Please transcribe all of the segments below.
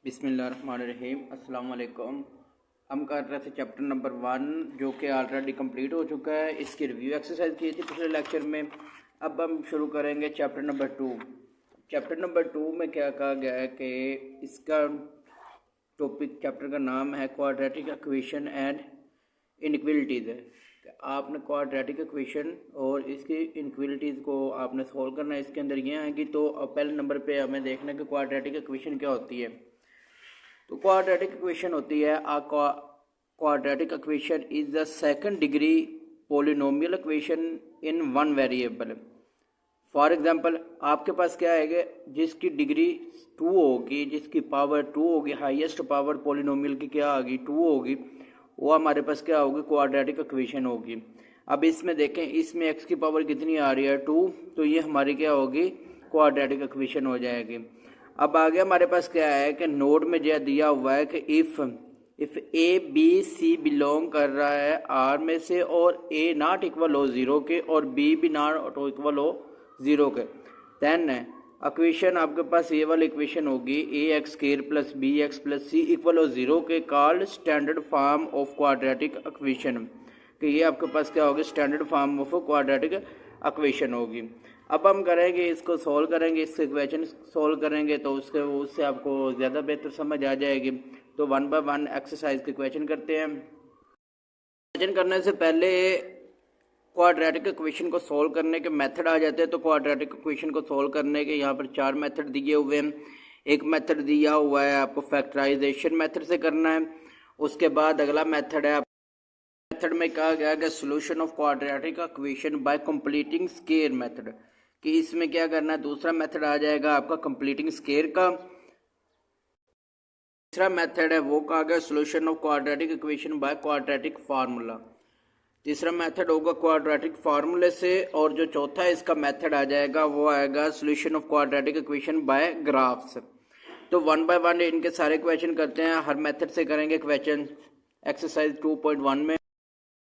बिस्मिल्लाहिर्रहमानिर्रहीम अस्सलाम वालेकुम। हम कर रहे थे चैप्टर नंबर 1 जो कि ऑलरेडी कंप्लीट हो चुका है। इसकी रिव्यू एक्सरसाइज की थी पिछले लेक्चर में। अब हम शुरू करेंगे चैप्टर नंबर 2। चैप्टर नंबर 2 में क्या कहा गया है कि इसका टॉपिक चैप्टर का नाम है क्वाड्रेटिक इक्वेशन एंड इनइक्वालिटीज़ है। आपने क्वाड्रेटिक इक्वेशन और इसकी इनइक्वालिटीज़ को आपने सॉल्व करना है। इसके अंदर ये आएंगी तो पहले नंबर पे हमें देखना है कि क्वाड्रेटिक इक्वेशन क्या होती है। तो क्वाड्रेटिक इक्वेशन होती है quadratic equation is the second degree polynomial equation in one variable. For example आपके पास क्या है जिसकी डिग्री 2 होगी, जिसकी पावर 2 होगी, हाईएस्ट पावर पॉलिनोमियल की क्या होगी 2 होगी, वो हमारे पास क्या होगी क्वाड्रेटिक इक्वेशन होगी। अब इसमें देखें, इसमें x की पावर कितनी आ रही है 2, तो ये हमारी क्या होगी क्वाड्रेटिक इक्वेशन हो जाएगी। अब आगे हमारे पास क्या है कि नोट में जो दिया हुआ है कि if A B C belong कर रहा है आर में से और ए नॉट इक्वल हो 0 के और बी भी नॉट इक्वल हो 0 के, देन इक्वेशन आपके पास ये वाली इक्वेशन होगी A X square plus B X plus C equal हो 0 के, called standard form of quadratic equation. कि ये आपके पास क्या होगी standard form of quadratic equation होगी। अब हम करेंगे इसको सॉल्व करेंगे, इसके इक्वेशन सॉल्व करेंगे तो उससे आपको ज़्यादा बेहतर समझ आ जाएगी। तो 1 बाय 1 एक्सरसाइज के क्वेश्चन करते हैं। क्वेश्चन करने से पहले क्वाड्रेटिक इक्वेशन को सॉल्व करने के मेथड आ जाते हैं। तो क्वाड्रेटिक इक्वेशन को सॉल्व करने के यहाँ पर 4 मेथड दिए हुए हैं। एक मेथड दिया हुआ है आपको फैक्टराइजेशन मेथड से करना है। उसके बाद अगला मेथड है, मेथड में कहा गया कि solution of quadratic equation bye completing square method, कि इसमें क्या करना है। दूसरा मेथड आ जाएगा आपका कंप्लीटिंग स्क्वायर का। तीसरा मेथड है वो कहा गया solution of quadratic equation by quadratic formula. तीसरा मेथड होगा क्वाड्रेटिक फार्मूले से। और जो चौथा इसका मेथड आ जाएगा वो आएगा solution of quadratic equation bye graphs. तो 1 बाय 1 इनके सारे क्वेश्चन करते हैं, हर मेथड से करेंगे क्वेश्चन। एक्सरसाइज 2.1 में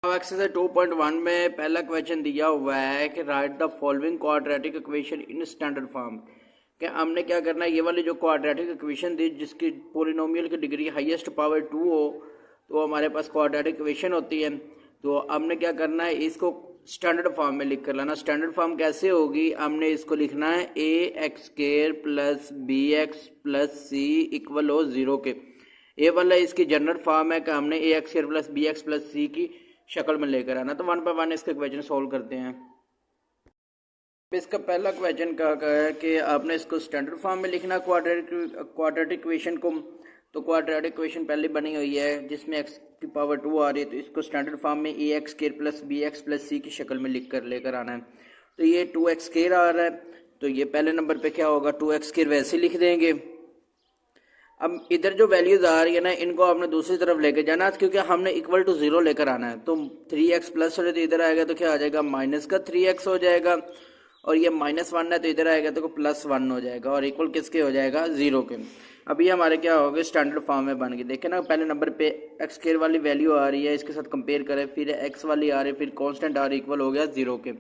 एक्सरसाइज 2.1 में पहला क्वेश्चन दिया हुआ है कि right the following quadratic equation in standard form. कि हमने क्या करना है, ये वाली जो क्वाड्रेटिक इक्वेशन थी जिसकी पॉलिनोमियल की डिग्री हाईएस्ट पावर 2 हो, तो हमारे पास क्वाड्रेटिक इक्वेशन होती है। तो हमने क्या करना है, इसको स्टैंडर्ड फॉर्म में लिख कर लाना। स्टैंडर्ड फॉर्म कैसे होगी, हमने इसको लिखना है A X square plus B X plus C equal हो 0 के। ये वाला इसकी जनरल फॉर्म है कि हमने A X square plus B X plus C की शक्ल में लेकर आना। तो 1 बाय 1 इसके क्वेश्चन सॉल्व करते हैं। इसका पहला क्वेश्चन कहा है कि आपने इसको स्टैंडर्ड फॉर्म में लिखना क्वाड्रेटिक इक्वेशन को। तो क्वाड्रेटिक इक्वेशन पहले बनी हुई है जिसमें x की पावर 2 आ रही है, तो इसको स्टैंडर्ड फॉर्म में A X square plus B X plus C की शक्ल में लिख कर लेकर आना है। तो ये 2x स्क्वायर आ रहा है, तो ये पहले नंबर पे क्या होगा 2x स्क्वायर वैसे लिख देंगे। अब इधर जो वैल्यूज आ रही है ना, इनको आपने दूसरी तरफ लेके जाना है, क्योंकि हमने इक्वल टू 0 लेकर आना है। तो 3x प्लस हो तो इधर आएगा तो क्या आ जाएगा माइनस का 3x हो जाएगा, और ये -1 है तो इधर आएगा तो +1 हो जाएगा, और इक्वल किसके हो जाएगा 0 के। अब ये हमारे क्या हो गए स्टैंडर्ड फॉर्म में बन गए। देखें ना, पहले नंबर पे एक्स स्क्वायर वाली वैल्यू आ रही है, इसके साथ कंपेयर करें, फिर एक्स वाली आ रही है, फिर कांस्टेंट आ रही है, इक्वल हो गया 0 के।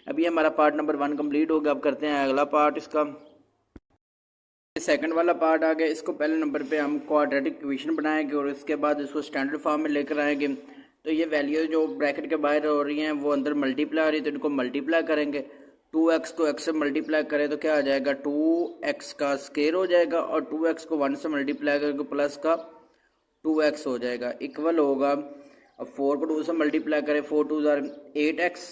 अब ये हमारा पार्ट नंबर 1 कंप्लीट हो गया। अब करते हैं अगला पार्ट इसका। सेकंड वाला पार्ट आ गया। इसको पहले नंबर पे हम क्वाड्रेटिक इक्वेशन बनाएंगे और इसके बाद इसको स्टैंडर्ड फॉर्म में लेकर आएंगे। तो ये वैल्यू जो ब्रैकेट के बाहर हो रही हैं वो अंदर मल्टीप्लाई आ रही है, तो इनको मल्टीप्लाई करेंगे। 2x को x से मल्टीप्लाई करें तो क्या आ जाएगा 2x का स्क्वायर हो जाएगा, और 2x को 1 से मल्टीप्लाई करके प्लस का 2x हो जाएगा, इक्वल होगा। अब 4 को 2 से मल्टीप्लाई करें, 4 2 8x,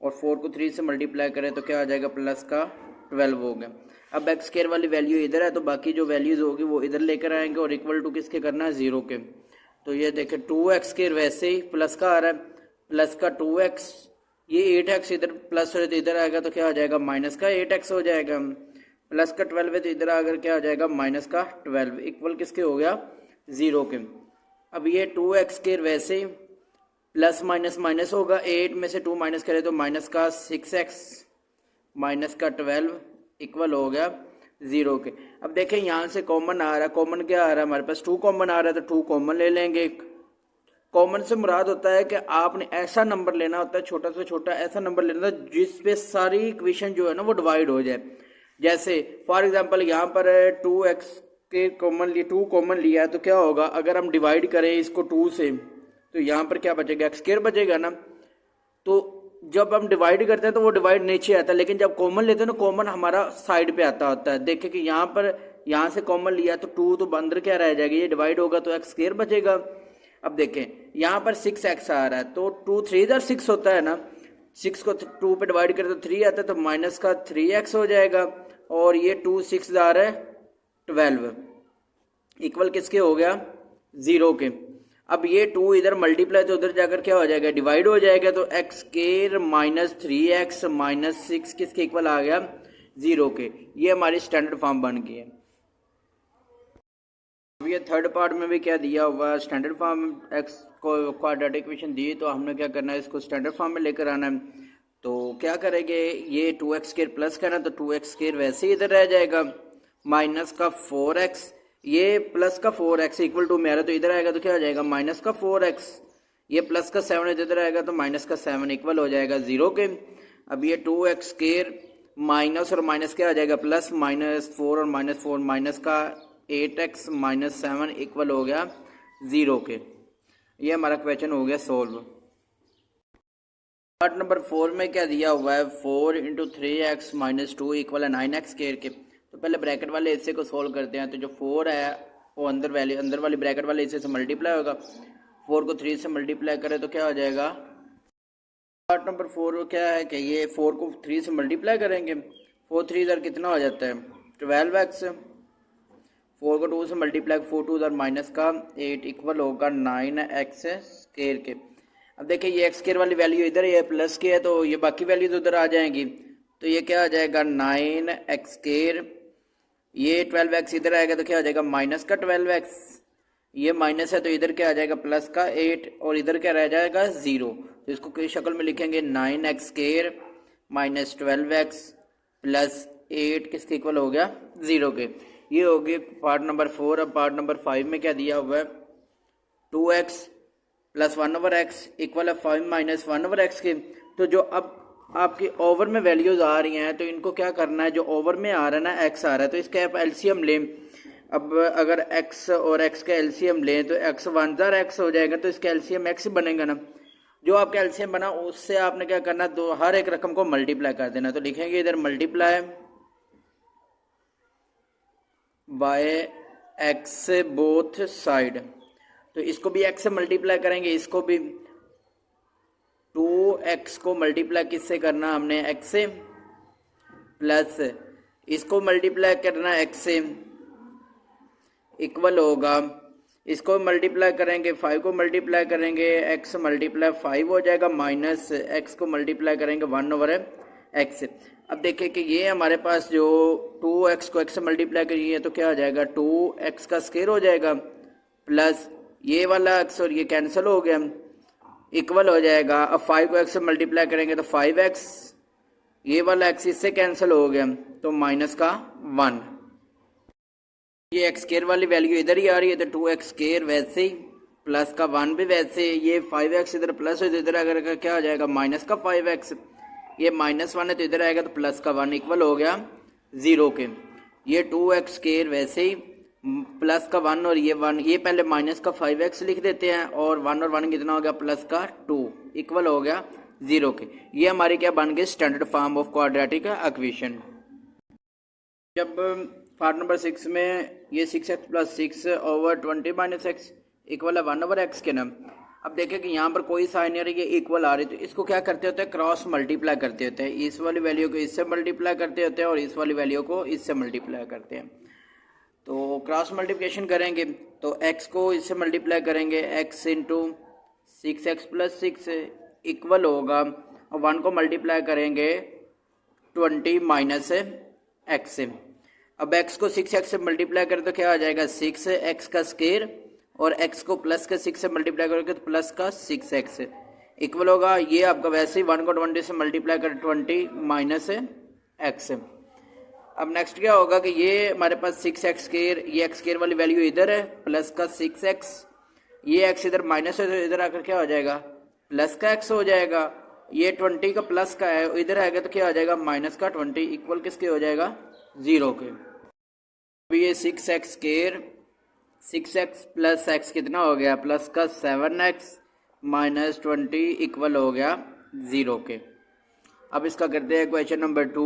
और 4 को 3 से मल्टीप्लाई करें तो क्या आ जाएगा प्लस का 12 हो गया। अब एक्स स्क्वायर वाली वैल्यू इधर है, तो बाकी जो वैल्यूज होगी वो इधर लेकर आएंगे, और इक्वल टू किसके करना है 0 के। तो ये देखें 2x स्क्वायर वैसे ही प्लस का आ रहा है, प्लस का 2x, ये 8x इधर प्लस हो तो इधर आएगा तो क्या हो जाएगा माइनस का 8x हो जाएगा, प्लस का 12 है तो इधर आकर क्या आ जाएगा माइनस का 12, इक्वल किसके हो गया 0 के। अब ये 2x स्क्वायर वैसे ही प्लस माइनस माइनस होगा, 8 में से 2 माइनस करें तो माइनस का 6x माइनस का 12 इक्वल हो गया 0 के। अब देखें यहाँ से कॉमन आ रहा है, कॉमन क्या आ रहा है हमारे पास 2 कॉमन आ रहा है, तो 2 कॉमन ले लेंगे। कॉमन से मुराद होता है कि आपने ऐसा नंबर लेना होता है, छोटा से छोटा ऐसा नंबर लेना होता है जिस पे सारी इक्वेशन जो है ना वो डिवाइड हो जाए। जैसे फॉर एग्जांपल यहाँ पर 2x के कॉमन लिए 2 कॉमन लिया है तो क्या होगा, अगर हम डिवाइड करें इसको 2 से तो यहाँ पर क्या बचेगा, एक्स स्क्वायर बचेगा ना। तो जब हम डिवाइड करते हैं तो वो डिवाइड नीचे आता है, लेकिन जब कॉमन लेते हैं ना कॉमन हमारा साइड पे आता होता है। देखिए कि यहाँ पर यहाँ से कॉमन लिया तो 2 तो अंदर क्या रह जाएगा, ये डिवाइड होगा तो एक्स स्क्वायर बचेगा। अब देखें यहाँ पर 6x आ रहा है तो 2 3 6 होता है ना, 6 को 2 पे डिवाइड करें तो 3 आता है तो माइनस का 3x हो जाएगा। और ये 2 6 आ रहा है 12 इक्वल किसके हो गया, 0 के। अब ये 2 इधर मल्टीप्लाई तो उधर जाकर क्या हो जाएगा, डिवाइड हो जाएगा। तो x square minus 3x minus 6 किसके इक्वल आ गया, 0 के। ये हमारी स्टैंडर्ड फॉर्म बन गई है। अब ये थर्ड पार्ट में भी क्या दिया हुआ, स्टैंडर्ड फॉर्म एक्स को क्वाड्रेटिक इक्वेशन दी तो हमने क्या करना है, इसको स्टैंडर्ड फॉर्म में लेकर आना है। तो क्या करेंगे, ये 2x स्क्वायर प्लस करना तो 2x स्क्वायर वैसे ही इधर रह जाएगा, माइनस का 4x, ये प्लस का 4x इक्वल टू में आ रहा है तो इधर आएगा तो क्या हो जाएगा, माइनस का 4x, ये प्लस का 7 इधर आएगा तो माइनस का 7 इक्वल हो जाएगा 0 के। अब ये 2x स्क्वायर माइनस और माइनस क्या आ जाएगा, प्लस माइनस 4 और माइनस 4 माइनस का 8x माइनस 7 इक्वल हो गया 0 के। ये हमारा क्वेश्चन हो गया सोल्व। पार्ट नंबर 4 में क्या दिया हुआ है, 4 इंटू 3x माइनस 2 इक्वल है 9x स्क्वायर के। तो पहले ब्रैकेट वाले हिस्से को सोल्व करते हैं। तो जो 4 है वो अंदर वाली ब्रैकेट वाले हिस्से से मल्टीप्लाई होगा, 4 को 3 से मल्टीप्लाई करें तो क्या हो जाएगा। पार्ट नंबर 4 क्या है कि ये 4 को 3 से मल्टीप्लाई करेंगे, 4 3 इधर कितना हो जाता है 12x, 4 को 2 से मल्टीप्लाई 4 2 उधर माइनस का 8 इक्वल होगा 9x स्क्वायर के। अब देखिए ये एक्स स्क्वायर वाली वैल्यू इधर है, प्लस के है तो ये बाकी वैल्यूज उधर आ जाएंगी। तो ये क्या आ जाएगा 9x स्क्वायर, ये 12x इधर आएगा तो क्या हो जाएगा माइनस का 12x, ये माइनस है तो इधर क्या आ जाएगा प्लस का 8 और इधर क्या रह जाएगा 0। तो इसको किस शक्ल में लिखेंगे, 9x square minus 12x plus 8 किसके इक्वल हो गया 0 के। ये हो गया पार्ट नंबर 4। अब पार्ट नंबर 5 में क्या दिया हुआ है, 2x प्लस 1/x इक्वल है 5 माइनस 1/x के। तो जो अब आपकी ओवर में वैल्यूज आ रही हैं तो इनको क्या करना है, जो ओवर में आ रहा है ना x आ रहा है तो इसका आप एलसीएम लें। अब अगर x और x का एलसीएम लें तो x 1 x हो जाएगा तो इसका एलसीएम x बनेगा ना। जो आपका एलसीएम बना उससे आपने क्या करना, दो हर एक रकम को मल्टीप्लाई कर देना। तो लिखेंगे इधर multiply by x both side, तो इसको भी x से मल्टीप्लाई करेंगे, इसको भी 2x को मल्टीप्लाई किससे करना हमने x से, प्लस इसको मल्टीप्लाई करना x से इक्वल होगा, इसको मल्टीप्लाई करेंगे 5 को मल्टीप्लाई करेंगे x मल्टीप्लाई 5 हो जाएगा, माइनस x को मल्टीप्लाई करेंगे 1/x। अब देखिए कि ये हमारे पास जो 2x को x से मल्टीप्लाई करिए तो क्या हो जाएगा 2x का स्क्वायर हो जाएगा, प्लस ये वाला x और ये कैंसिल हो गया इक्वल हो जाएगा। अब 5 को x से मल्टीप्लाई करेंगे तो 5x, ये वाला x इससे कैंसिल हो गया तो माइनस का 1। ये x स्क्वायर वाली वैल्यू इधर ही आ रही है तो 2x स्क्वायर वैसे ही, प्लस का 1 भी वैसे, ये 5x इधर प्लस हो तो इधर अगर क्या हो जाएगा माइनस का 5x, ये माइनस 1 है तो इधर आएगा तो प्लस का 1 इक्वल हो गया 0 के। ये 2x स्क्वायर वैसे ही, प्लस का 1 और ये 1, ये पहले माइनस का 5x लिख देते हैं और 1 और 1 कितना हो गया प्लस का 2 इक्वल हो गया 0 के। ये हमारी क्या बन गई standard form of quadratic equation. जब पार्ट नंबर 6 में ये 6x plus 6 over 20 minus x equal है 1/x के नाम। अब देखें कि यहाँ पर कोई साइन नहीं आ रही है, इक्वल आ रही है तो इसको क्या करते होते हैं, क्रॉस मल्टीप्लाई करते होते हैं। इस वाली वैल्यू को इससे मल्टीप्लाई करते होते हैं और इस वाली वैल्यू को इससे मल्टीप्लाई करते हैं। तो क्रॉस मल्टीप्लिकेशन करेंगे तो x को इससे मल्टीप्लाई करेंगे, x into 6x plus 6 equal होगा, और 1 को मल्टीप्लाई करेंगे 20 माइनस x से। अब x को 6x से मल्टीप्लाई करें तो क्या आ जाएगा 6x का स्क्वायर, और x को प्लस के 6 से मल्टीप्लाई करोगे तो प्लस का 6x इक्वल होगा, ये आपका वैसे ही 1 को 20 से मल्टीप्लाई करें 20 माइनस x। अब नेक्स्ट क्या होगा कि ये हमारे पास 6x स्क्वायर, ये x स्क्वायर वाली वैल्यू इधर है प्लस का 6x, ये x इधर माइनस है तो इधर आकर क्या हो जाएगा प्लस का x हो जाएगा, ये 20 का प्लस का है इधर आएगा तो क्या हो जाएगा माइनस का 20 इक्वल किसके हो जाएगा 0 के। अभी ये 6x square 6x plus x कितना हो गया, प्लस का 7x माइनस 20 इक्वल हो गया 0 के। अब इसका करते हैं क्वेश्चन नंबर 2।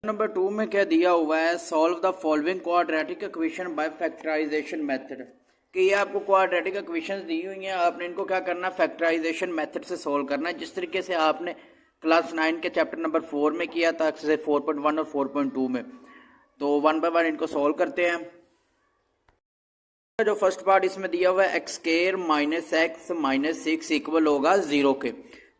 नंबर 2 में क्या दिया हुआ है, solve the following quadratic equation by factorisation method. कि ये आपको क्वाड्रेटिक इक्वेशंस दी हुई हैं, आपने इनको क्या करना है, फैक्टराइजेशन मेथड से सॉल्व करना है, जिस तरीके से आपने क्लास 9 के चैप्टर नंबर 4 में किया था, एक्सरसाइज 4.1 और 4.2 में। तो वन बाय वन इनको सॉल्व करते हैं। जो फर्स्ट पार्ट इसमें दिया हुआ है x square minus x minus 6 equal होगा 0 के।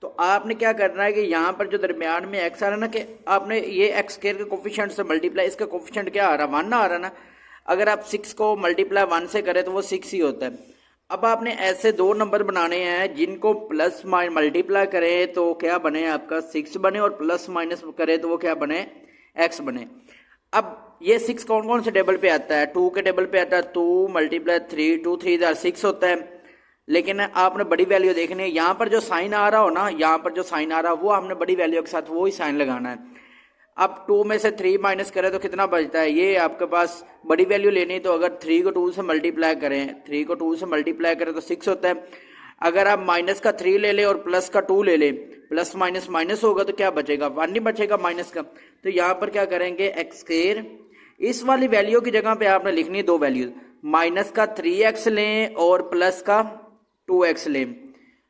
तो आपने क्या करना है कि यहाँ पर जो दरमियान में एक्स आ रहा है ना, कि आपने ये एक्स स्क्वायर के कोफिशिएंट से मल्टीप्लाई, इसका कोफिशिएंट क्या आ रहा है, 1 आ रहा है ना। अगर आप 6 को मल्टीप्लाई 1 से करें तो वो 6 ही होता है। अब आपने ऐसे दो नंबर बनाने हैं जिनको प्लस मल्टीप्लाई करें तो क्या बने, आपका 6 बने, और प्लस माइनस करें तो वो क्या बने, एक्स बने। अब ये 6 कौन कौन से टेबल पे आता है, 2 के टेबल पे आता है, 2 मल्टीप्लाई 3, 2 3 6 होता है। लेकिन आपने बड़ी वैल्यू देखनी है, यहाँ पर जो साइन आ रहा हो ना, यहाँ पर जो साइन आ रहा हो वो हमने बड़ी वैल्यू के साथ वो ही साइन लगाना है। अब 2 में से 3 माइनस करें तो कितना बचता है, ये आपके पास बड़ी वैल्यू लेनी है। तो अगर 3 को 2 से मल्टीप्लाई करें, 3 को 2 से मल्टीप्लाई करें तो 6 होता है। अगर आप माइनस का 3 ले लें और प्लस का 2 ले लें, प्लस माइनस माइनस होगा तो क्या बचेगा, 1 नहीं बचेगा माइनस का। तो यहाँ पर क्या करेंगे, एक्स स्क्वायर, इस वाली वैल्यू की जगह पे आपने लिखनी है दो वैल्यूज, माइनस का 3x लें और प्लस का 2x लें।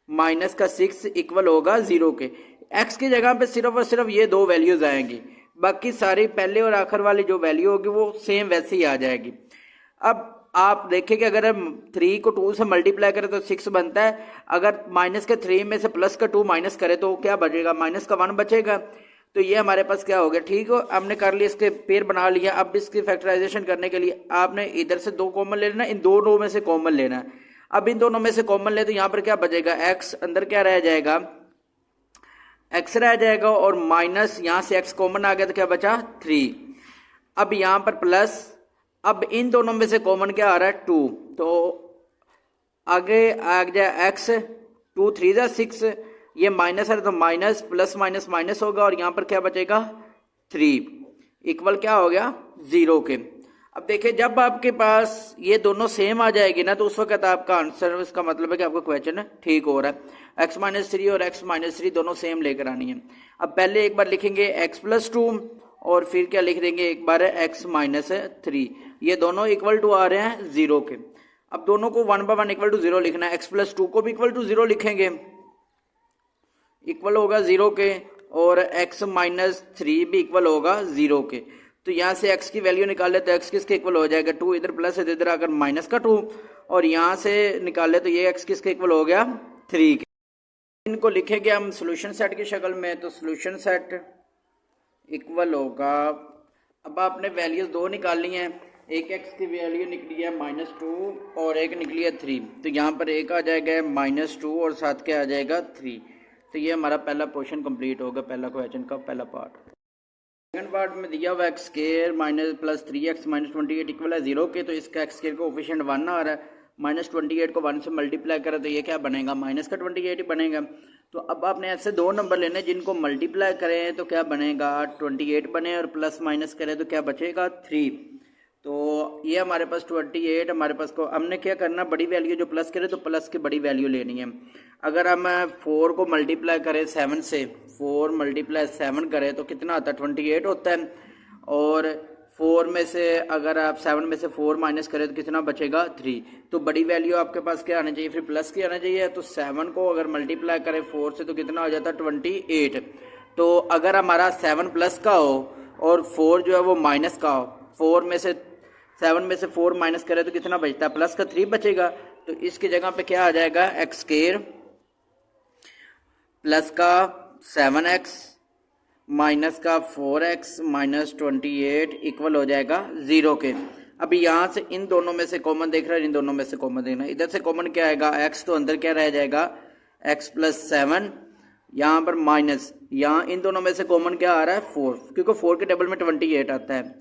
माइनस का 6 इक्वल होगा 0 के। x की जगह पे सिर्फ और सिर्फ ये दो वैल्यूज आएंगी, बाकी सारी पहले और आखिर वाली जो वैल्यू होगी वो सेम वैसे ही आ जाएगी। अब आप देखें कि अगर हम 3 को 2 से मल्टीप्लाई करें तो 6 बनता है। अगर माइनस के 3 में से प्लस का 2 माइनस करें तो क्या बचेगा, माइनस का 1 बचेगा। तो ये हमारे पास क्या हो गया, ठीक हो, हमने कर लिया, इसके पेयर बना लिया। अब इसकी फैक्टराइजेशन करने के लिए आपने इधर से 2 कॉमन लेना, इन दोनों में से कॉमन लेना है। अब इन दोनों में से कॉमन ले तो यहाँ पर क्या बचेगा, x अंदर क्या रह जाएगा, x रह जाएगा, और माइनस यहाँ से x कॉमन आ गया तो क्या बचा 3। अब यहाँ पर प्लस, अब इन दोनों में से कॉमन क्या आ रहा है 2, तो आगे आ जाए x, 2 3 6, ये माइनस है तो माइनस, प्लस माइनस माइनस होगा, और यहाँ पर क्या बचेगा 3 इक्वल क्या हो गया 0 के। अब देखिए जब आपके पास ये दोनों सेम आ जाएगी ना तो उस वक्त आपका आंसर, इसका मतलब है कि आपका क्वेश्चन ठीक हो रहा है। x माइनस 3 और x माइनस 3 दोनों सेम लेकर आनी है। अब पहले एक बार लिखेंगे x प्लस 2 और फिर क्या लिख देंगे एक बार x माइनस 3, ये दोनों इक्वल टू आ रहे हैं 0 के। अब दोनों को 1 बाय 1 इक्वल टू 0 लिखना है। x प्लस 2 को भी इक्वल टू 0 लिखेंगे, इक्वल होगा 0 के, और x माइनस 3 भी इक्वल होगा 0 के। तो यहाँ से x की वैल्यू निकाले तो x किसके इक्वल हो जाएगा 2, इधर प्लस है तो इधर आकर माइनस का 2, और यहाँ से निकाले तो ये x किसके इक्वल हो गया 3 के। इनको लिखेंगे हम सोल्यूशन सेट की शक्ल में, तो सोल्यूशन सेट इक्वल होगा, अब आपने वैल्यूज दो निकालनी है, एक x की वैल्यू निकली है -2 और एक निकली है 3। तो यहाँ पर एक आ जाएगा -2 और साथ क्या आ जाएगा 3। तो ये हमारा पहला पोर्शन कंप्लीट होगा, पहला क्वेश्चन का पहला पार्ट। सेकंड पार्ट में दिया हुआ x square minus plus 3x minus 28 equal है 0 के। तो इसका एक्स स्क्वायर का कोफिशिएंट 1 आ रहा है, माइनस 28 को 1 से मल्टीप्लाई करें तो ये क्या बनेगा, माइनस का 28 ही बनेगा। तो अब आपने ऐसे दो नंबर लेने जिनको मल्टीप्लाई करें तो क्या बनेगा 28 बने, और प्लस माइनस करें तो क्या बचेगा 3। तो ये हमारे पास 28, हमारे पास को हमने क्या करना, बड़ी वैल्यू जो प्लस करे तो प्लस की बड़ी वैल्यू लेनी है। अगर हम 4 को मल्टीप्लाई करें 7 से, 4 मल्टीप्लाई 7 करें तो कितना आता है 28 होता है। और 4 में से अगर आप 7 में से 4 माइनस करें तो कितना बचेगा 3। तो बड़ी वैल्यू आपके पास क्या आना चाहिए, फिर प्लस की आना चाहिए। तो 7 को अगर मल्टीप्लाई करें 4 से तो कितना हो जाता है 28। तो अगर हमारा 7 प्लस का हो और 4 जो है वो माइनस का हो, 7 में से 4 माइनस करें तो कितना बचता है, प्लस का 3 बचेगा। तो इसकी जगह पे क्या आ जाएगा, एक्स स्क्वायर प्लस का 7x माइनस का 4x माइनस 28 इक्वल हो जाएगा 0 के। अभी यहाँ से इन दोनों में से कॉमन देख रहे हैं, इन दोनों में से कॉमन देखना, इधर से कॉमन क्या आएगा, x तो अंदर क्या रह जाएगा x प्लस 7, यहाँ पर माइनस, यहाँ इन दोनों में से कॉमन क्या आ रहा है 4, क्योंकि 4 के टेबल में 28 आता है।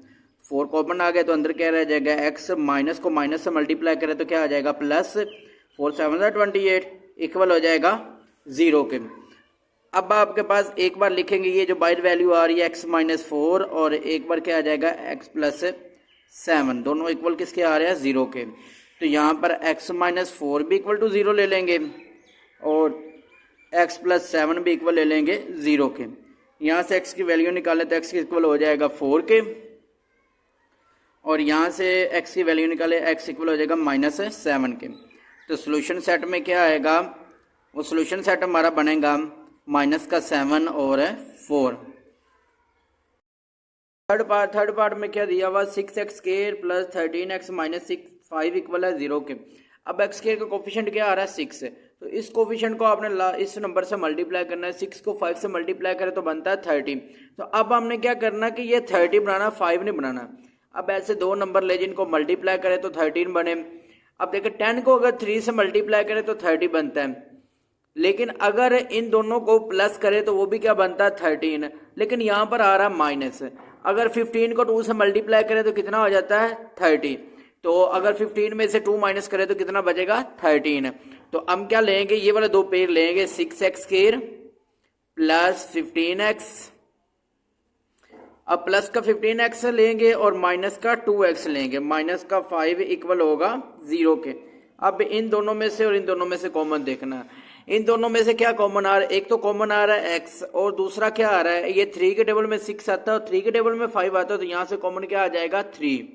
4 कॉमन आ गया तो अंदर क्या रह जाएगा x, माइनस को माइनस से मल्टीप्लाई करें तो क्या आ जाएगा प्लस 4 7 28 इक्वल हो जाएगा 0 के। अब आपके पास एक बार लिखेंगे ये जो बाहर वैल्यू आ रही है x माइनस 4, और एक बार क्या आ जाएगा x प्लस 7, दोनों इक्वल किसके आ रहे हैं 0 के। तो यहाँ पर x माइनस 4 भी इक्वल टू 0 ले लेंगे और x प्लस 7 भी इक्वल ले लेंगे 0 के। यहाँ से x की वैल्यू निकालें तो x इक्वल हो जाएगा 4 के, और यहाँ से x की वैल्यू निकाले x इक्वल हो जाएगा माइनस 7 के। तो सोल्यूशन सेट में क्या आएगा, वो सोल्यूशन सेट हमारा बनेगा माइनस का 7 और 4। थर्ड पार्ट में क्या दिया हुआ 6x square plus 13x minus 5 equal है 0 के। अब x स्क्वायर का कोफिशिएंट क्या आ रहा है 6 है, तो इस कोफिशिएंट को आपने इस नंबर से मल्टीप्लाई करना है। 6 को 5 से मल्टीप्लाई करें तो बनता है 30। तो अब हमने क्या करना कि ये 30 बनाना, 5 नहीं बनाना। अब ऐसे दो नंबर ले जिनको मल्टीप्लाई करें तो 13 बने। अब देखिए 10 को अगर 3 से मल्टीप्लाई करें तो 30 बनता है, लेकिन अगर इन दोनों को प्लस करें तो वो भी क्या बनता है 13। लेकिन यहाँ पर आ रहा माइनस। अगर 15 को 2 से मल्टीप्लाई करें तो कितना हो जाता है 30। तो अगर 15 में से 2 माइनस करें तो कितना बचेगा 13। तो हम क्या लेंगे, ये वाले दो पेयर लेंगे 6x स्क्वायर प्लस 15x। अब प्लस का 15x लेंगे और माइनस का 2x लेंगे। माइनस का 5 इक्वल होगा 0 के। अब इन दोनों में से और इन दोनों में से कॉमन देखना। इन दोनों में से क्या कॉमन आ रहा है, एक तो कॉमन आ रहा है x और दूसरा क्या आ रहा है, ये 3 के टेबल में 6 आता है और 3 के टेबल में 5 आता है। तो यहाँ से कॉमन क्या आ जाएगा 3।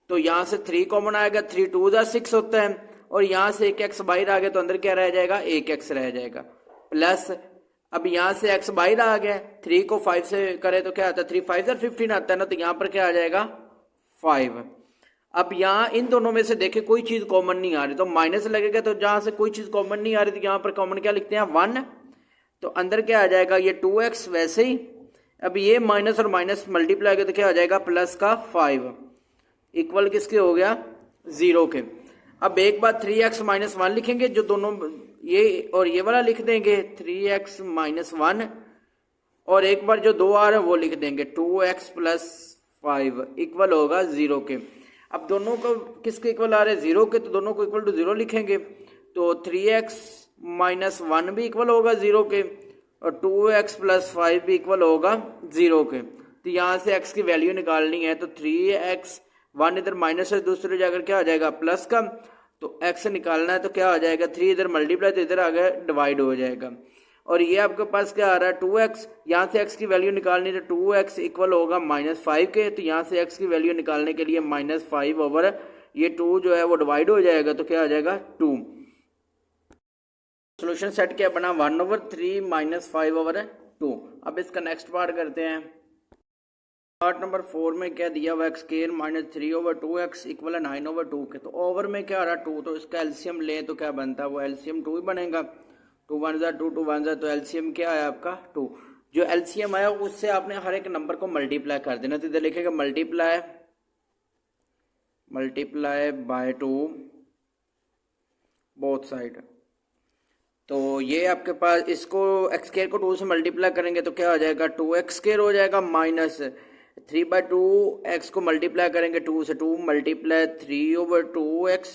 तो यहाँ से 3 कॉमन आएगा, 3 2 जा 6 होता है, और यहाँ से एक x बाहर आ गया तो अंदर क्या रह जाएगा, एक x रह जाएगा। प्लस अब यहाँ से x बाहर आ गया, 3 को 5 से करे तो क्या आता है 3 5 और 15 आता है ना, तो यहाँ पर क्या आ जाएगा 5। अब यहाँ इन दोनों में से देखे कोई चीज कॉमन नहीं आ रही तो माइनस लगेगा। तो जहां से कोई चीज कॉमन नहीं आ रही तो यहाँ पर कॉमन क्या लिखते हैं 1। तो अंदर क्या आ जाएगा ये 2x वैसे ही। अब ये माइनस और माइनस मल्टीप्लाई करके तो क्या आ जाएगा प्लस का 5 इक्वल किसके हो गया 0 के। अब एक बार 3x माइनस 1 लिखेंगे, जो दोनों ये और ये वाला लिख देंगे 3x माइनस 1, और एक बार जो 2 आ रहा है वो लिख देंगे 2x प्लस 5 इक्वल होगा 0 के। अब दोनों को किसके इक्वल आ रहे हैं 0 के, तो दोनों को इक्वल टू 0 लिखेंगे। तो 3x माइनस 1 भी इक्वल होगा 0 के और 2x प्लस 5 भी इक्वल होगा 0 के। तो यहाँ से x की वैल्यू निकालनी है, तो 3x 1 इधर माइनस है, दूसरे जाकर क्या आ जाएगा प्लस का। तो x निकालना है तो क्या आ जाएगा 3 इधर मल्टीप्लाई तो इधर आ गया डिवाइड हो जाएगा। और ये आपके पास क्या आ रहा है 2x, यहाँ से x की वैल्यू निकालनी है तो 2x इक्वल होगा -5 के। तो यहाँ से x की वैल्यू निकालने के लिए -5 ओवर ये 2 जो है वो डिवाइड हो जाएगा, तो क्या आ जाएगा 2। सोल्यूशन सेट क्या बना 1/3 -5/2। अब इसका नेक्स्ट पार्ट करते हैं। पार्ट नंबर 4 में क्या दिया हुआ x square minus 3/2x equal 9/2 के। तो ओवर में क्या आ रहा है 2, तो इसका एलसीएम ले तो क्या बनता है वो एलसीएम 2 ही बनेगा। 2 1 जा 2 2 1 जा, तो एलसीएम क्या आया आपका 2। जो एलसीएम आया उससे आपने हर एक नंबर को मल्टीप्लाई कर देना। तो इधर लिखेगा मल्टीप्लाई बाय 2 बोथ साइड। तो ये आपके पास इसको x स्क्वायर को 2 से मल्टीप्लाई करेंगे तो क्या हो जाएगा 2x स्क्वायर हो जाएगा, माइनस 3/2 x को मल्टीप्लाई करेंगे 2 से 2 मल्टीप्लाई 3/2x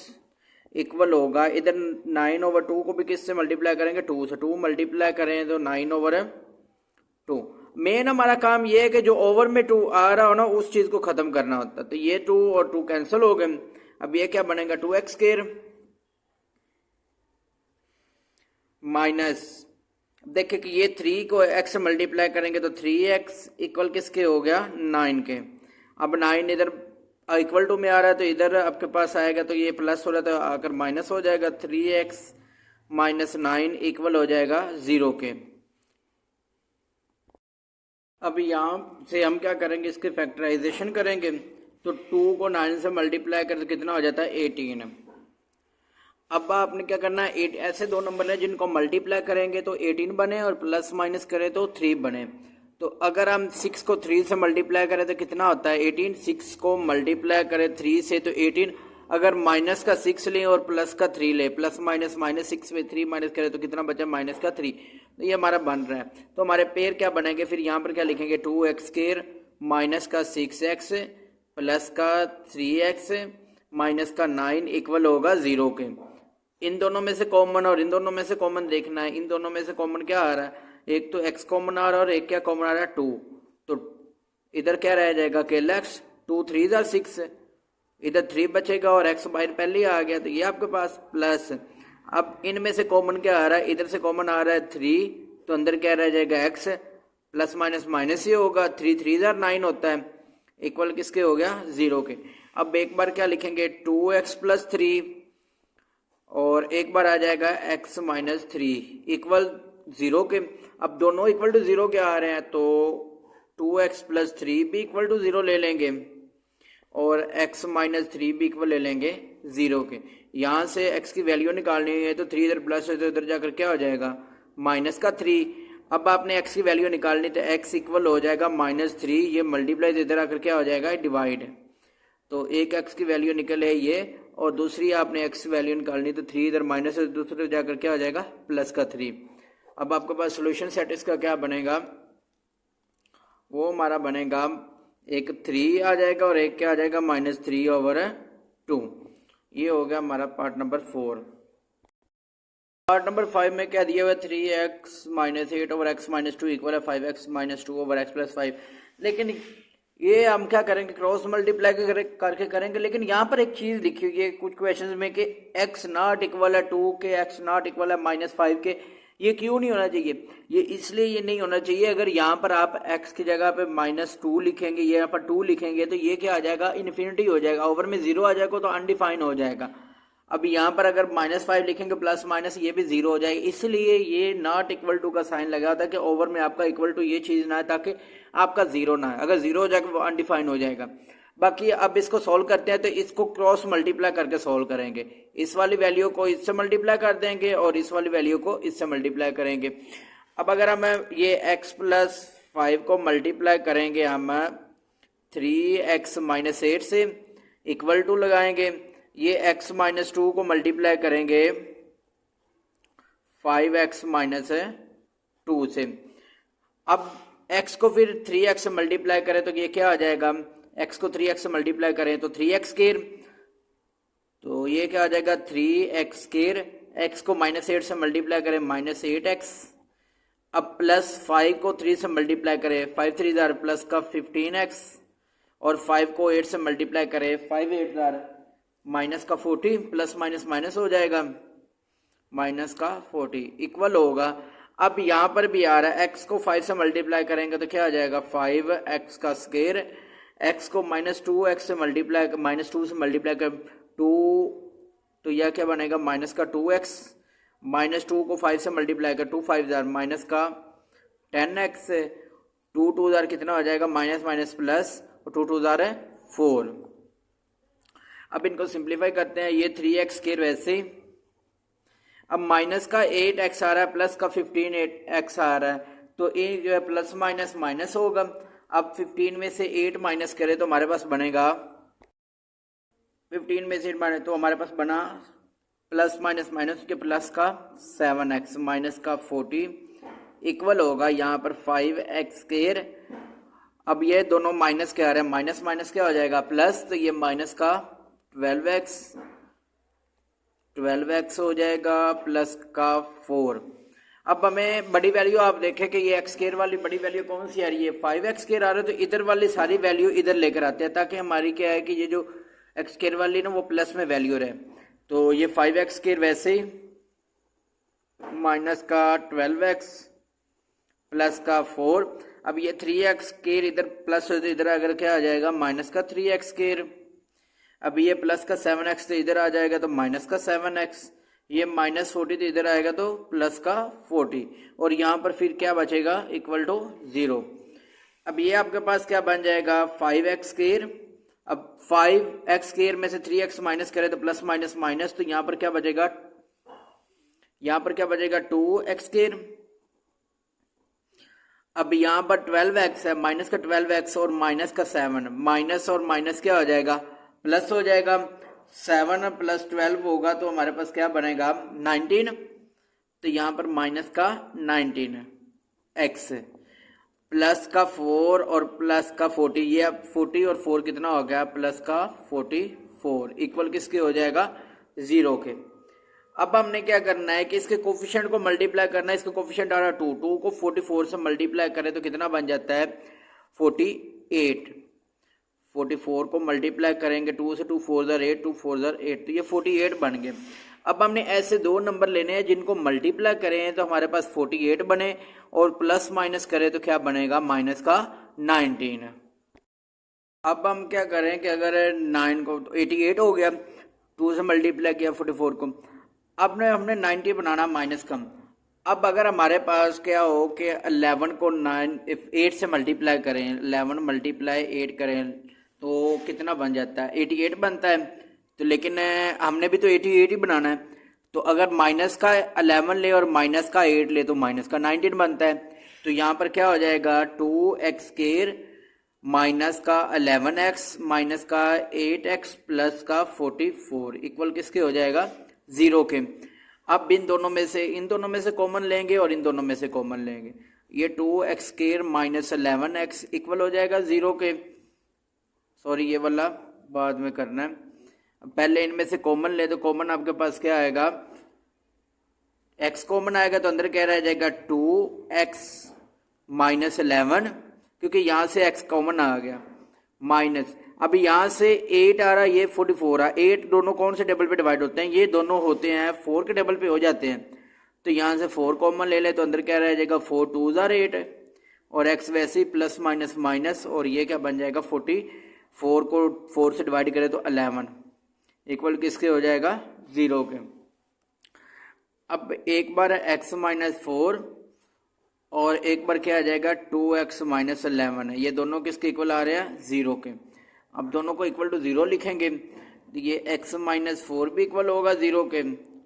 इक्वल होगा इधर 9/2 को भी किससे मल्टीप्लाई करेंगे 2 से 2 मल्टीप्लाई करें तो 9/2। मेन हमारा काम ये है कि जो ओवर में 2 आ रहा हो ना उस चीज को खत्म करना होता है। तो ये 2 और 2 कैंसिल हो गए। अब ये क्या बनेगा 2x स्क्वायर माइनस, देखिए कि ये 3 को x से मल्टीप्लाई करेंगे तो 3x इक्वल किसके हो गया 9 के। अब 9 इधर इक्वल टू में आ रहा है तो इधर आपके पास आएगा तो ये प्लस हो रहा था आकर माइनस हो जाएगा। 3x माइनस 9 इक्वल हो जाएगा 0 के। अब यहाँ से हम क्या करेंगे इसके फैक्टराइजेशन करेंगे। तो 2 को 9 से मल्टीप्लाई करके कितना हो जाता है 18। अब आपने क्या करना है 8 ऐसे दो नंबर हैं जिनको मल्टीप्लाई करेंगे तो 18 बने और प्लस माइनस करें तो 3 बने। तो अगर हम 6 को 3 से मल्टीप्लाई करें तो कितना होता है 18। 6 को मल्टीप्लाई करें 3 से तो 18। अगर माइनस का 6 लें और प्लस का 3 लें, प्लस माइनस -6 में 3 माइनस करें तो कितना बचा माइनस का 3। तो ये हमारा बन रहा है। तो हमारे पेयर क्या बनेंगे फिर यहाँ पर क्या लिखेंगे 2x स्क्वायर माइनस का 6x प्लस का 3x माइनस का 9 इक्वल होगा 0 के। इन दोनों में से कॉमन और इन दोनों में से कॉमन देखना है। इन दोनों में से कॉमन क्या आ रहा है, एक तो x कॉमन आ रहा है और एक क्या कॉमन आ रहा है 2। तो इधर क्या रह जाएगा अकेला x, 2 3 जार 6, इधर 3 बचेगा और x बाहर पहले ही आ गया, तो ये आपके पास प्लस। अब इनमें से कॉमन क्या आ रहा है, इधर से कॉमन आ रहा है 3, तो अंदर क्या रह जाएगा x, प्लस माइनस माइनस ही होगा, 3 3 जार 9 होता है, इक्वल किसके हो गया 0 के। अब एक बार क्या लिखेंगे 2x प्लस 3 और एक बार आ जाएगा x माइनस 3 इक्वल 0 के। अब दोनों इक्वल टू 0 के आ रहे हैं, तो 2x प्लस 3 भी इक्वल टू 0 ले लेंगे और x माइनस 3 भी इक्वल ले लेंगे 0 के। यहाँ से x की वैल्यू निकालनी है, तो 3 इधर प्लस है तो इधर जाकर क्या हो जाएगा माइनस का 3। अब आपने x की वैल्यू निकालनी, तो x इक्वल हो जाएगा माइनस 3, ये मल्टीप्लाई इधर आकर क्या हो जाएगा डिवाइड, तो एक x की वैल्यू निकल है ये, और दूसरी आपने x की वैल्यू निकालनी, तो 3 इधर माइनस है, दूसरे जाकर क्या हो जाएगा प्लस का 3। अब आपके पास सोल्यूशन सेट इसका क्या बनेगा, वो हमारा बनेगा एक 3 आ जाएगा और एक क्या आ जाएगा माइनस 3/2। ये हो गया हमारा पार्ट नंबर 4। पार्ट नंबर 5 में क्या दिया हुआ है 3x minus 8/x minus 2 equal है 5x माइनस 2/x प्लस 5। लेकिन ये हम क्या करेंगे क्रॉस मल्टीप्लाई करके करेंगे, लेकिन यहाँ पर एक चीज़ लिखी हुई है कुछ क्वेश्चंस में कि x नॉट इक्वल है 2 के, x नॉट इक्वल है माइनस 5 के। ये क्यों नहीं होना चाहिए, ये इसलिए ये नहीं होना चाहिए, अगर यहाँ पर आप x की जगह पे -2 लिखेंगे, ये यहाँ पर 2 लिखेंगे, तो ये क्या आ जाएगा इन्फिनिटी हो जाएगा, ओवर में 0 आ जाएगा तो अनडिफाइन हो जाएगा। अब यहाँ पर अगर -5 लिखेंगे प्लस माइनस ये भी 0 हो जाएगी, इसलिए ये नॉट इक्वल टू का साइन लगा था कि ओवर में आपका इक्वल टू ये चीज़ ना है, ताकि आपका 0 ना है। अगर 0 हो जाएगा वो अनडिफाइन हो जाएगा। बाकी अब इसको सॉल्व करते हैं, तो इसको क्रॉस मल्टीप्लाई करके सॉल्व करेंगे, इस वाली वैल्यू को इससे मल्टीप्लाई कर देंगे और इस वाली वैल्यू को इससे मल्टीप्लाई करेंगे। अब अगर हम ये x प्लस 5 को मल्टीप्लाई करेंगे हम 3x माइनस 8 से इक्वल टू लगाएंगे, ये x माइनस 2 को मल्टीप्लाई करेंगे 5x माइनस 2 से। अब x को फिर 3x से मल्टीप्लाई करें तो ये क्या आ जाएगा, x को 3x से मल्टीप्लाई करें तो 3x स्क्वायर, तो ये क्या आ जाएगा 3x स्क्वायर। x को -8 से मल्टीप्लाई करें -8x। अब प्लस 5 को 3 से मल्टीप्लाई करें 5 3 जार प्लस का 15x, और 5 को 8 से मल्टीप्लाई करें 5 8 जार माइनस का 40, प्लस माइनस माइनस हो जाएगा माइनस का 40 इक्वल होगा। अब यहाँ पर भी आ रहा है x को 5 से मल्टीप्लाई करेंगे तो क्या आ जाएगा 5x का स्क्वायर, x को -2x से मल्टीप्लाई -2 से मल्टीप्लाई कर 2, तो यह क्या बनेगा माइनस का 2x, -2 को 5 से मल्टीप्लाई कर 2 5 जार माइनस का 10x, 2 2 जार कितना हो जाएगा माइनस माइनस प्लस, और 2 2 जार है 4। अब इनको सिंप्लीफाई करते हैं, ये 3x स्क्वायर वैसे ही, अब माइनस का 8x आ रहा है प्लस का 15x आ रहा है, तो ये जो है प्लस माइनस माइनस होगा। अब 15 में से 8 माइनस करें तो हमारे पास बनेगा 15 में से 8 माइनस, तो हमारे पास बना प्लस माइनस माइनस के प्लस का 7x माइनस का 40 इक्वल होगा यहाँ पर 5x स्क्वायर। अब ये दोनों माइनस क्या आ रहे हैं, माइनस माइनस क्या हो जाएगा प्लस, तो ये माइनस का 12x हो जाएगा प्लस का 4। अब हमें बड़ी वैल्यू आप देखें कि ये x स्क्वायर वाली बड़ी वैल्यू कौन सी आ रही है 5x स्क्वायर आ रहा है, तो इधर वाली सारी वैल्यू इधर लेकर आते हैं, ताकि हमारी क्या है कि ये जो x स्क्वायर वाली ना वो प्लस में वैल्यू रहे। तो ये 5x स्क्वायर वैसे ही माइनस का 12x प्लस का 4। अब ये 3x स्क्वायर इधर प्लस हो तो इधर अगर क्या आ जाएगा माइनस का 3x स्क्वायर। अब ये प्लस का 7x तो इधर आ जाएगा तो माइनस का 7x, ये -40 तो इधर आएगा तो प्लस का 40, और यहाँ पर फिर क्या बचेगा इक्वल टू 0। अब ये आपके पास क्या बन जाएगा 5x स्क्वायर। अब 5x स्क्वायर में से 3x माइनस करें तो प्लस माइनस माइनस, तो यहाँ पर क्या बचेगा 2x स्क्वायर। अब यहाँ पर 12x है, माइनस का 12x और माइनस का 7, माइनस और माइनस क्या हो जाएगा प्लस हो जाएगा, 7 प्लस 12 होगा तो हमारे पास क्या बनेगा 19, तो यहाँ पर माइनस का 19x प्लस का 4 और प्लस का 40, ये अब 40 और 4 कितना हो गया प्लस का 44 इक्वल किसके हो जाएगा 0 के। अब हमने क्या करना है कि इसके कोफिशिएंट को मल्टीप्लाई करना है, इसका कोफिशिएंट आ रहा है 2 को 44 से मल्टीप्लाई करें तो कितना बन जाता है 48, 44 को मल्टीप्लाई करेंगे 2 से, 2 4 ज़र 8, 2 4 ज़र 8, तो ये 48 बन गए। अब हमने ऐसे दो नंबर लेने हैं जिनको मल्टीप्लाई करें तो हमारे पास 48 बने, और प्लस माइनस करें तो क्या बनेगा, माइनस का 19। अब हम क्या करें कि अगर 9 को तो 88 हो गया, 2 से मल्टीप्लाई किया 44 को, अब हमने 90 बनाना माइनस का। अब अगर हमारे पास क्या हो कि 11 को 8 से मल्टीप्लाई करें, 11 मल्टीप्लाई 8 करें तो कितना बन जाता है, 88 बनता है। तो लेकिन हमने भी तो 88 ही बनाना है, तो अगर माइनस का 11 ले और माइनस का 8 ले तो माइनस का 19 बनता है। तो यहाँ पर क्या हो जाएगा, 2x² माइनस का 11x माइनस का 8x प्लस का 44 इक्वल किसके हो जाएगा, 0 के। अब इन दोनों में से कॉमन लेंगे और इन दोनों में से कॉमन लेंगे, ये 2x² माइनस 11x इक्वल हो जाएगा 0 के। सॉरी ये वाला बाद में करना है, पहले इनमें से कॉमन ले, तो कॉमन आपके पास क्या आएगा, x कॉमन आएगा तो अंदर क्या रह जाएगा 2x माइनस 11, क्योंकि यहाँ से x कॉमन आ गया, माइनस अब यहाँ से 8 आ रहा है, ये 44 आ, 8 दोनों कौन से टेबल पे डिवाइड होते हैं, ये दोनों होते हैं 4 के टेबल पे हो जाते हैं। तो यहाँ से 4 कॉमन ले ले तो अंदर क्या रह जाएगा, 4 2 ज़र 8, और x वैसे ही प्लस माइनस माइनस, और ये क्या बन जाएगा 44 को 4 से डिवाइड करें तो 11 इक्वल किसके हो जाएगा, 0 के। अब एक बार x माइनस 4 और एक बार क्या आ जाएगा 2x माइनस 11 है, ये दोनों किसके इक्वल आ रहे हैं, 0 के। अब दोनों को इक्वल टू 0 लिखेंगे, ये x माइनस 4 भी इक्वल होगा 0 के,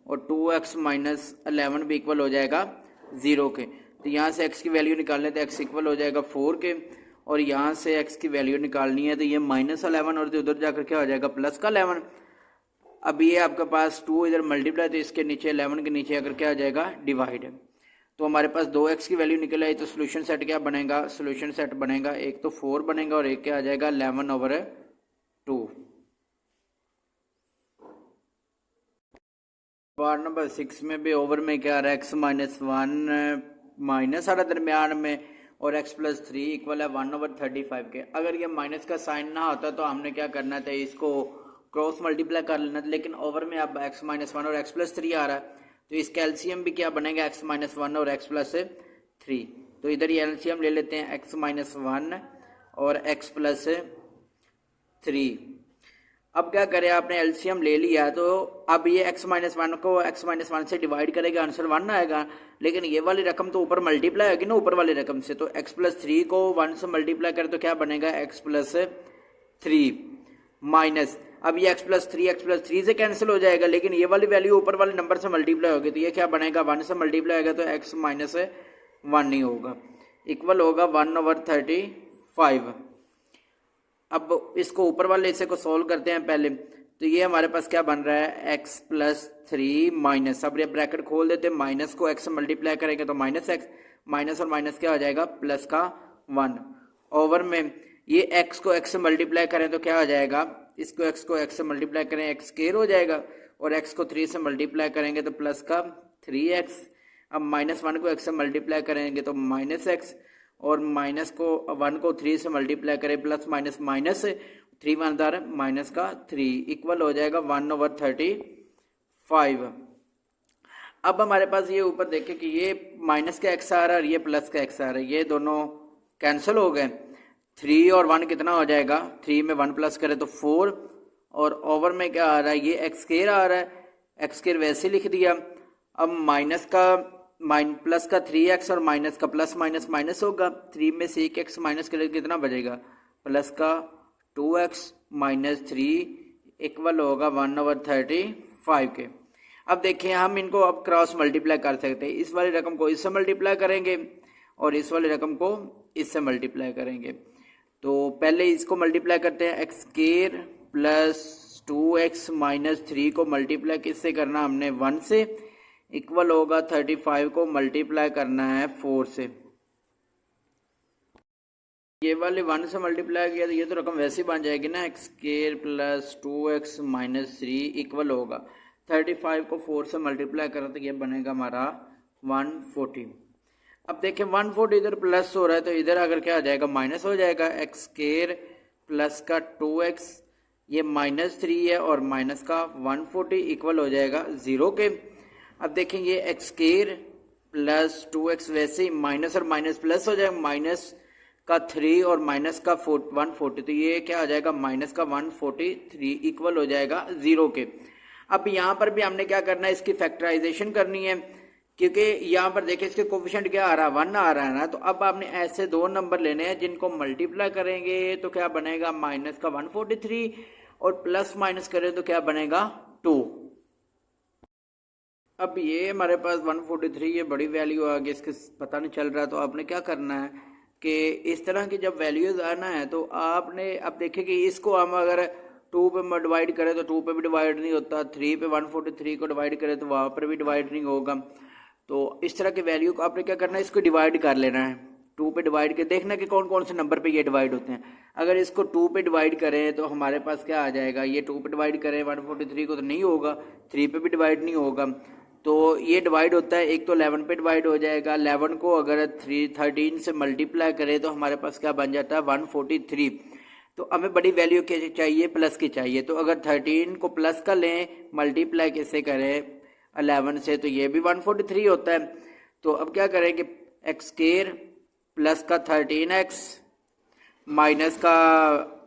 और 2x माइनस 11 भी इक्वल हो जाएगा 0 के। तो यहाँ से x की वैल्यू निकालने तो x इक्वल हो जाएगा 4 के, और यहाँ से x की वैल्यू निकालनी है तो ये माइनस 11 और उधर जाकर क्या हो जाएगा, प्लस का 11। अब ये आपके पास 2 इधर मल्टीप्लाई, तो इसके नीचे 11 के नीचे अगर क्या आ जाएगा, डिवाइड है। तो हमारे पास 2x की वैल्यू निकल आई, तो सोल्यूशन सेट क्या बनेगा, सोल्यूशन सेट बनेगा एक तो 4 बनेगा और एक क्या आ जाएगा 11/2। पार्ट नंबर 6 में भी ओवर में क्या आ रहा है, x माइनस 1 माइनस आ रहा दरमियान में, और x प्लस 3 इक्वल है 1/35 के। अगर ये माइनस का साइन ना होता तो हमने क्या करना था, इसको क्रॉस मल्टीप्लाई कर लेना था, लेकिन ओवर में अब x माइनस 1 और x प्लस 3 आ रहा है, तो इसका एलसीएम भी क्या बनेगा, x माइनस 1 और x प्लस 3। तो इधर ये एलसीएम ले लेते हैं, x माइनस 1 और x प्लस 3। अब क्या करें, आपने एलसीएम ले लिया, तो अब ये x माइनस 1 को x माइनस 1 से डिवाइड करेगा, आंसर 1 आएगा, लेकिन ये वाली रकम तो ऊपर मल्टीप्लाई होगी ना ऊपर वाली रकम से, तो x प्लस 3 को 1 से मल्टीप्लाई करें तो क्या बनेगा, x प्लस 3 माइनस, अब ये x प्लस 3 से कैंसिल हो जाएगा, लेकिन ये वाली वैल्यू ऊपर वाले नंबर से मल्टीप्लाई होगी, तो ये क्या बनेगा, 1 से मल्टीप्लाई होगा तो x माइनस 1 नहीं होगा, इक्वल होगा 1/35। अब इसको ऊपर वाले हिस्से को सोल्व करते हैं पहले, तो ये हमारे पास क्या बन रहा है, x प्लस 3 माइनस, अब ये ब्रैकेट खोल देते हैं, माइनस को x से मल्टीप्लाई करेंगे तो माइनस x, माइनस और माइनस क्या हो जाएगा, प्लस का 1, ओवर में ये x को x से मल्टीप्लाई करें तो क्या हो जाएगा, इसको x को x से मल्टीप्लाई करें x² हो जाएगा, और x को 3 से मल्टीप्लाई करेंगे तो प्लस का 3x। अब माइनस 1 को x से मल्टीप्लाई करेंगे तो माइनस x, और माइनस को 1 को 3 से मल्टीप्लाई करें प्लस माइनस माइनस 3 1 माइनस का 3 इक्वल हो जाएगा 1/35। अब हमारे पास ये ऊपर देखें कि ये माइनस का x आ रहा है और ये प्लस का x आ रहा है, ये दोनों कैंसिल हो गए, 3 और 1 कितना हो जाएगा, 3 में 1 प्लस करें तो 4, और ओवर में क्या आ रहा है, ये x² आ रहा है, x² वैसे लिख दिया। अब माइनस का प्लस का 3x और माइनस का प्लस माइनस माइनस होगा, 3 में से 1x माइनस करें कितना बचेगा, प्लस का 2x माइनस 3 इक्वल होगा 1/35 के। अब देखिए हम इनको अब क्रॉस मल्टीप्लाई कर सकते हैं, इस वाली रकम को इससे मल्टीप्लाई करेंगे और इस वाली रकम को इससे मल्टीप्लाई करेंगे। तो पहले इसको मल्टीप्लाई करते हैं, x² प्लस 2x माइनस 3 को मल्टीप्लाई किससे करना हमने, 1 से, इक्वल होगा 35 को मल्टीप्लाई करना है 4 से। ये वाले 1 से मल्टीप्लाई किया तो ये तो रकम वैसे ही बन जाएगी ना, x² plus 2x minus 3 equal होगा 35 को 4 से मल्टीप्लाई करें तो ये बनेगा हमारा 140। अब देखें 140 इधर प्लस हो रहा है तो इधर अगर क्या आ जाएगा, माइनस हो जाएगा, x² प्लस का 2x, ये -3 है और माइनस का 140 इक्वल हो जाएगा 0 के। अब देखेंगे एक्स स्क्वायर प्लस 2x वैसे ही माइनस और माइनस प्लस हो जाएगा, माइनस का 3 और माइनस का 140, तो ये क्या आ जाएगा माइनस का 143 इक्वल हो जाएगा 0 के। अब यहाँ पर भी हमने क्या करना है, इसकी फैक्टराइजेशन करनी है, क्योंकि यहाँ पर देखिए इसके कोफिशिएंट क्या आ रहा है 1 आ रहा है ना। तो अब आपने ऐसे दो नंबर लेने हैं जिनको मल्टीप्लाई करेंगे तो क्या बनेगा माइनस का 143 और प्लस माइनस करें तो क्या बनेगा 2। अब ये हमारे पास 143 ये बड़ी वैल्यू आ गई, इसके पता नहीं चल रहा। तो आपने क्या करना है कि इस तरह की जब वैल्यूज आना है तो आपने अब देखें कि इसको हम अगर 2 पे डिवाइड करें तो 2 पे भी डिवाइड नहीं होता, 3 पे 143 को डिवाइड करें तो वहाँ पर भी डिवाइड नहीं होगा। तो इस तरह की वैल्यू को आपने क्या करना है, इसको डिवाइड कर लेना है। 2 पे डिवाइड कर देखना कि कौन कौन से नंबर पे ये डिवाइड होते हैं। अगर इसको 2 पे डिवाइड करें तो हमारे पास क्या आ जाएगा, ये 2 पे डिवाइड करें 143 को तो नहीं होगा, 3 पे भी डिवाइड नहीं होगा। तो ये डिवाइड होता है, एक तो 11 पे डिवाइड हो जाएगा। 11 को अगर 13 से मल्टीप्लाई करें तो हमारे पास क्या बन जाता है 143। तो हमें बड़ी वैल्यू क्या चाहिए, प्लस की चाहिए। तो अगर 13 को प्लस का लें मल्टीप्लाई कैसे करें 11 से, तो ये भी 143 होता है। तो अब क्या करें कि एक्स स्क्वायर प्लस का 13x माइनस का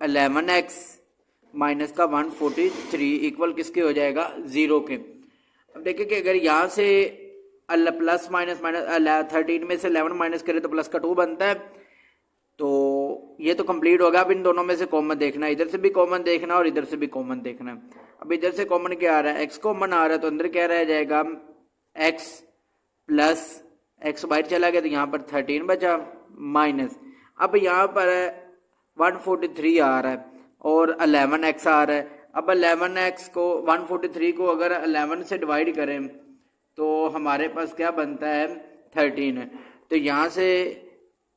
11x माइनस का 143 इक्वल किसके हो जाएगा 0 के। अब देखिए कि अगर यहाँ से प्लस माइनस 13 में से 11 माइनस करें तो प्लस का 2 बनता है। तो ये तो कंप्लीट होगा। अब इन दोनों में से कॉमन देखना है, इधर से भी कॉमन देखना है और इधर से भी कॉमन देखना है। अब इधर से कॉमन क्या आ रहा है, एक्स कॉमन आ रहा है, तो अंदर क्या रह जाएगा एक्स प्लस एक्स बाहर चला गया तो यहाँ पर 13 बचा माइनस। अब यहाँ पर 143 आ रहा है और 11x आ रहा है। अब 11x को 143 को अगर 11 से डिवाइड करें तो हमारे पास क्या बनता है 13 है। तो यहाँ से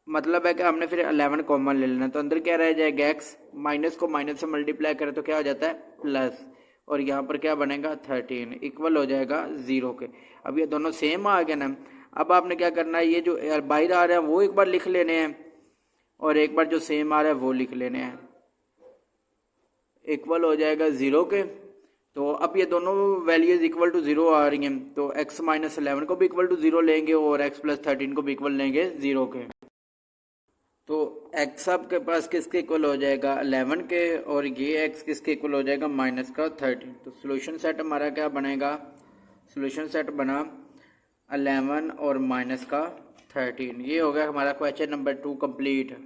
मतलब है कि हमने फिर 11 कॉमन ले लेना। तो अंदर क्या रह जाएगा एक्स, माइनस को माइनस से मल्टीप्लाई करें तो क्या हो जाता है प्लस, और यहाँ पर क्या बनेगा 13 इक्वल हो जाएगा 0 के। अब ये दोनों सेम आ गए ना। अब आपने क्या करना है, ये जो बाहर आ रहे हैं वो एक बार लिख लेने हैं और एक बार जो सेम आ रहा है वो लिख लेने हैं, इक्वल हो जाएगा 0 के। तो अब ये दोनों वैल्यूज इक्वल टू 0 आ रही हैं, तो x माइनस 11 को भी इक्वल टू 0 लेंगे और x प्लस 13 को भी इक्वल लेंगे 0 के। तो x आपके पास किसके इक्वल हो जाएगा 11 के और ये x किसके इक्वल हो जाएगा माइनस का 13। तो सोल्यूशन सेट हमारा क्या बनेगा, सोल्यूशन सेट बना 11 और माइनस का 13। ये हो गया हमारा क्वेश्चन नंबर 2 कंप्लीट।